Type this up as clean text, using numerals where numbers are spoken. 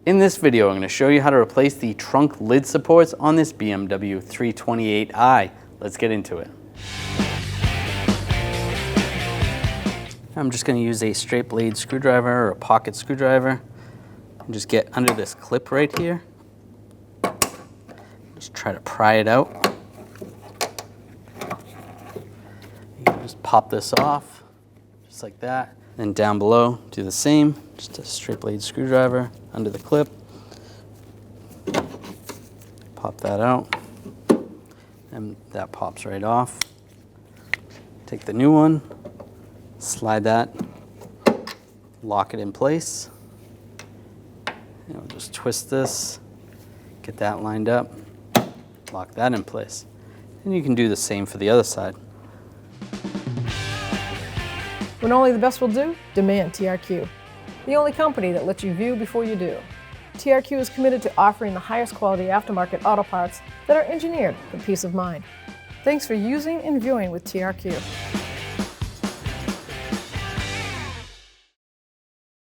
In this video, I'm going to show you how to replace the trunk lid supports on this BMW 328i. Let's get into it. I'm just going to use a straight blade screwdriver or a pocket screwdriver and just get under this clip right here. Just try to pry it out. You can just pop this off, just like that. Then down below, do the same, just a straight blade screwdriver under the clip. Pop that out, and that pops right off. Take the new one, slide that, lock it in place. Just twist this, get that lined up, lock that in place. And you can do the same for the other side. When only the best will do, demand TRQ, the only company that lets you view before you do. TRQ is committed to offering the highest quality aftermarket auto parts that are engineered for peace of mind. Thanks for using and viewing with TRQ.